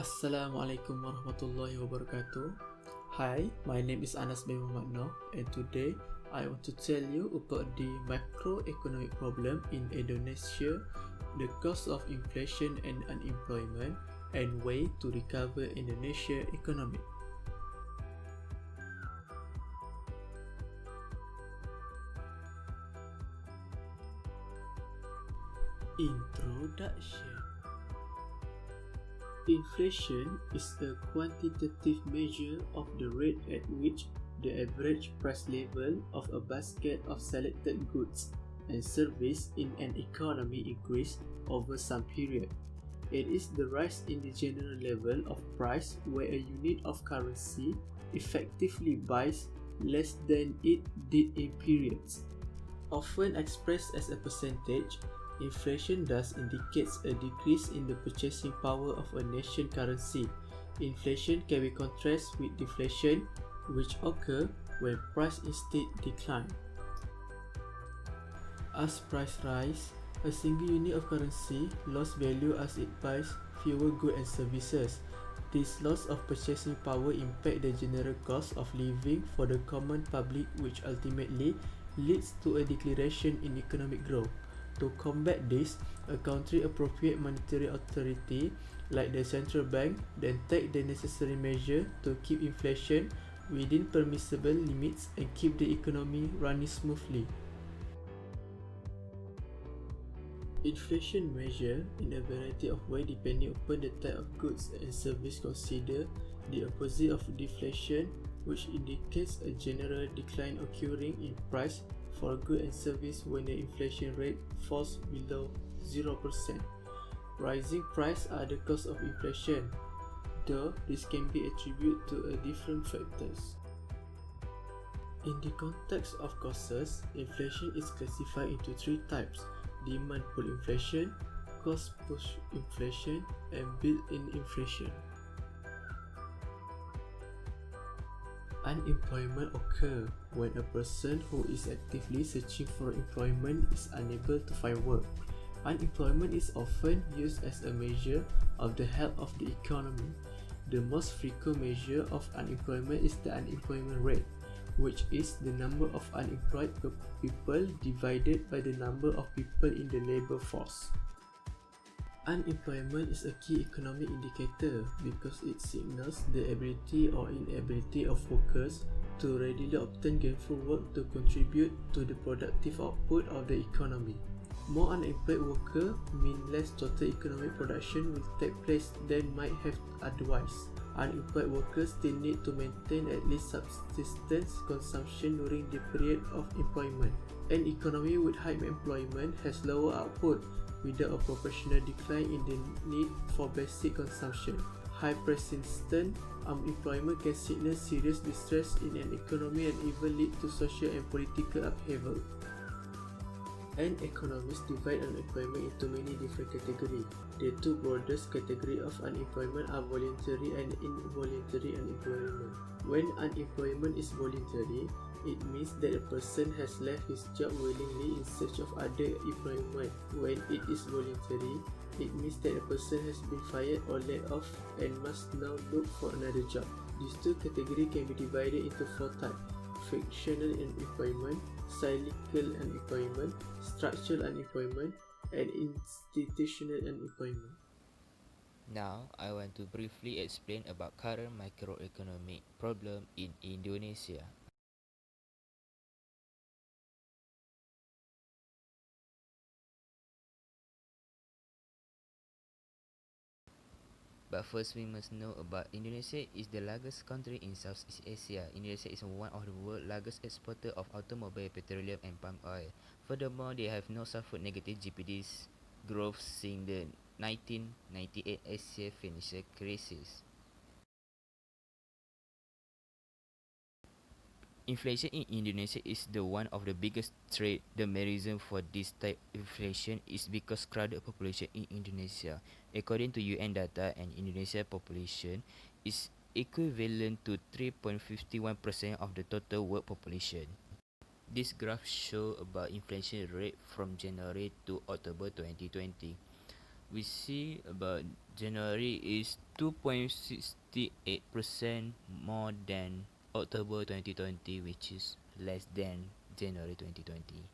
Assalamualaikum warahmatullahi wabarakatuh. Hi, my name is Anas bin Muhammad Noor, and today I want to tell you about the macroeconomic problem in Indonesia, the cause of inflation and unemployment, and way to recover Indonesia economy. Introduction. Inflation is a quantitative measure of the rate at which the average price level of a basket of selected goods and services in an economy increase over some period. It is the rise in the general level of price where a unit of currency effectively buys less than it did in periods. Often expressed as a percentage, inflation thus indicates a decrease in the purchasing power of a nation currency. Inflation can be contrasted with deflation, which occur when price instead decline. As price rise, a single unit of currency lost value as it buys fewer goods and services. This loss of purchasing power impact the general cost of living for the common public, which ultimately leads to a deceleration in economic growth. To combat this, a country appropriate monetary authority like the central bank then take the necessary measure to keep inflation within permissible limits and keep the economy running smoothly. Inflation measure in a variety of ways depending upon the type of goods and service considered. The opposite of deflation, which indicates a general decline occurring in price for goods and service when the inflation rate falls below 0%. Rising prices are the cause of inflation, though this can be attributed to different factors. In the context of causes, inflation is classified into three types: demand pull inflation, cost push inflation, and built-in inflation. Unemployment occurs when a person who is actively searching for employment is unable to find work. Unemployment is often used as a measure of the health of the economy. The most frequent measure of unemployment is the unemployment rate, which is the number of unemployed people divided by the number of people in the labor force. Unemployment is a key economic indicator because it signals the ability or inability of workers to readily obtain gainful work to contribute to the productive output of the economy. More unemployed workers mean less total economic production will take place than might have otherwise. Unemployed workers still need to maintain at least subsistence consumption during the period of employment. An economy with high employment has lower output without a proportional decline in the need for basic consumption. High persistent unemployment can signal serious distress in an economy and even lead to social and political upheaval. And economists divide unemployment into many different categories. The two broadest categories of unemployment are voluntary and involuntary unemployment. When unemployment is voluntary, it means that a person has left his job willingly in search of other employment. When it is voluntary, it means that a person has been fired or laid off and must now look for another job. These two categories can be divided into four types: frictional unemployment, cyclical unemployment, structural unemployment, and institutional unemployment. Now, I want to briefly explain about current macroeconomic problem in Indonesia. But first, we must know about Indonesia is the largest country in Southeast Asia. Indonesia is one of the world's largest exporter of automobile, petroleum, and palm oil. Furthermore, they have not suffered negative GDP's growth since the 1998 Asia financial crisis. Inflation in Indonesia is the one of the biggest threat. The main reason for this type of inflation is because crowded population in Indonesia. According to UN data, an Indonesian population is equivalent to 3.51% of the total world population. This graph shows about inflation rate from January to October 2020. We see about January is 2.68% more than October 2020, which is less than January 2020.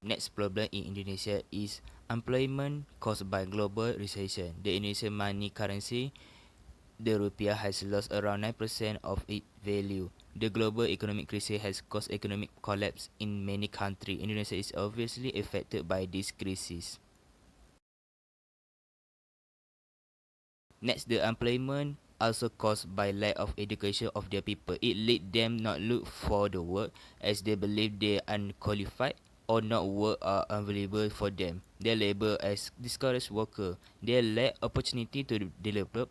Next problem in Indonesia is unemployment caused by global recession. The Indonesian money currency, the rupiah, has lost around 9% of its value. The global economic crisis has caused economic collapse in many countries. Indonesia is obviously affected by this crisis. Next, the unemployment also caused by lack of education of their people. It lead them not look for the work as they believe they are unqualified or not work are available for them. They label as discouraged worker. They lack opportunity to develop,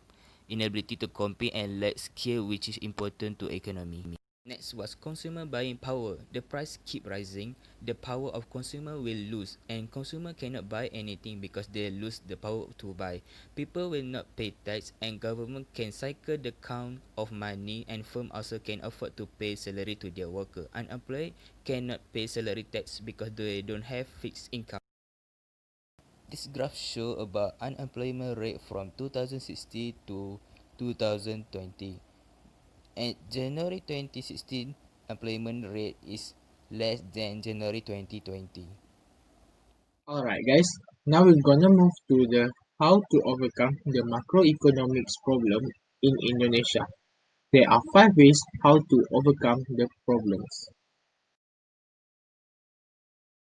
inability to compete, and lack skill, which is important to economy. Next was consumer buying power. The price keep rising, the power of consumer will lose, and consumer cannot buy anything because they lose the power to buy. People will not pay tax, and government can cycle the count of money, and firm also can afford to pay salary to their worker. Unemployed cannot pay salary tax because they don't have fixed income. This graph show about unemployment rate from 2016 to 2020. At January 2016, employment rate is less than January 2020. Alright guys, now we're gonna move to the how to overcome the macroeconomics problem in Indonesia. There are 5 ways how to overcome the problems.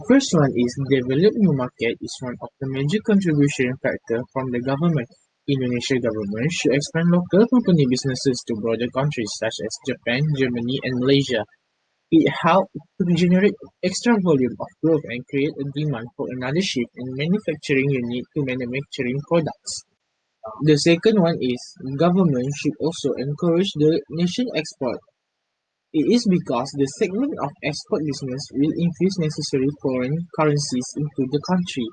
First one is develop new market is one of the major contribution factor from the government. Indonesia government should expand local company businesses to broader countries such as Japan, Germany and Malaysia. It helps to generate extra volume of growth and create a demand for another shift in manufacturing unit to manufacturing products. The second one is government should also encourage the nation export. It is because the segment of export business will infuse necessary foreign currencies into the country.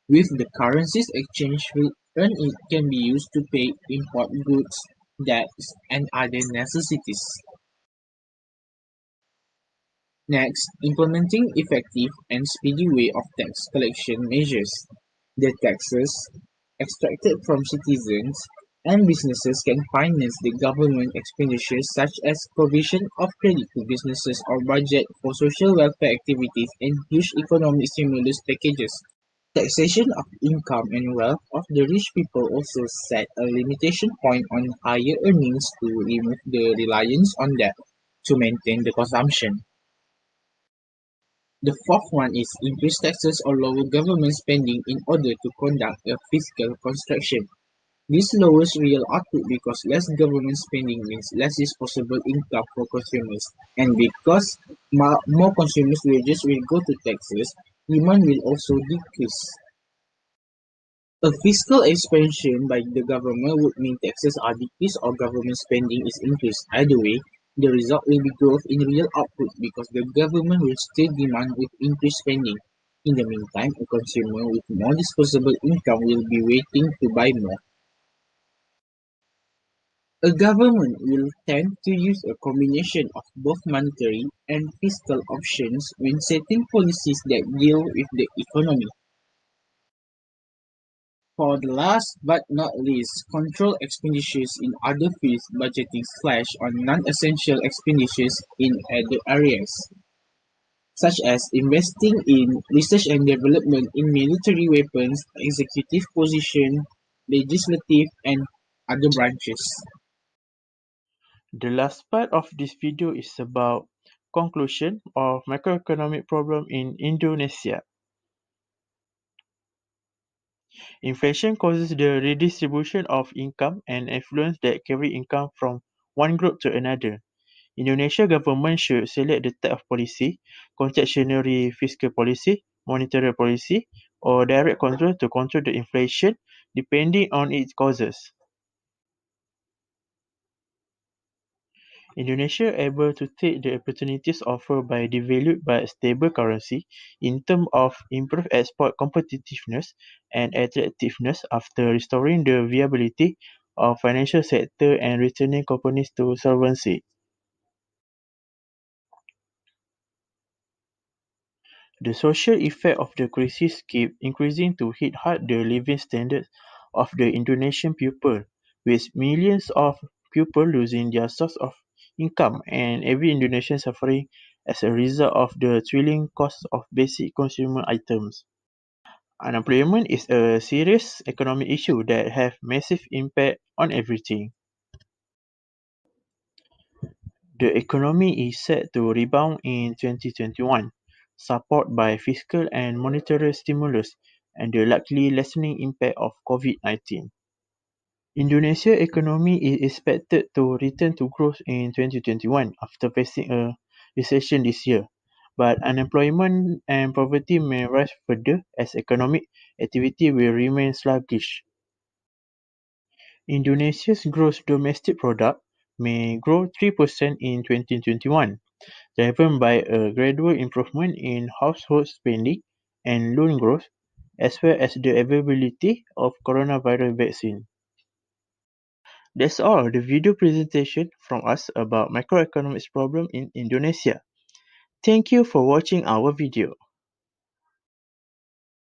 With the currencies exchange will earn it can be used to pay import goods, debts and other necessities. Next, implementing effective and speedy way of tax collection measures. The taxes extracted from citizens and businesses can finance the government expenditures such as provision of credit to businesses or budget for social welfare activities and huge economic stimulus packages. Taxation of income and wealth of the rich people also set a limitation point on higher earnings to remove the reliance on debt to maintain the consumption. The fourth one is increase taxes or lower government spending in order to conduct a fiscal construction. This lowers real output because less government spending means less disposable income for consumers. And because more consumers' wages will go to taxes, demand will also decrease. A fiscal expansion by the government would mean taxes are decreased or government spending is increased. Either way, the result will be growth in real output because the government will still demand with increased spending. In the meantime, a consumer with more disposable income will be waiting to buy more. A government will tend to use a combination of both monetary and fiscal options when setting policies that deal with the economy. For the last but not least, control expenditures in other fields budgeting slash on non-essential expenditures in other areas, such as investing in research and development in military weapons, executive position, legislative, and other branches. The last part of this video is about conclusion of macroeconomic problem in Indonesia. Inflation causes the redistribution of income and affluence that carry income from one group to another. Indonesia government should select the type of policy, contractionary fiscal policy, monetary policy, or direct control to control the inflation depending on its causes. Indonesia able to take the opportunities offered by devalued but stable currency in terms of improved export competitiveness and attractiveness after restoring the viability of financial sector and returning companies to solvency. The social effect of the crisis keep increasing to hit hard the living standards of the Indonesian people, with millions of people losing their source of income and every Indonesian suffering as a result of the thrilling cost of basic consumer items. Unemployment is a serious economic issue that have massive impact on everything. The economy is set to rebound in 2021, supported by fiscal and monetary stimulus and the likely lessening impact of COVID-19. Indonesia's economy is expected to return to growth in 2021 after facing a recession this year, but unemployment and poverty may rise further as economic activity will remain sluggish. Indonesia's gross domestic product may grow 3% in 2021, driven by a gradual improvement in household spending and loan growth, as well as the availability of coronavirus vaccine. That's all the video presentation from us about macroeconomics problem in Indonesia. Thank you for watching our video.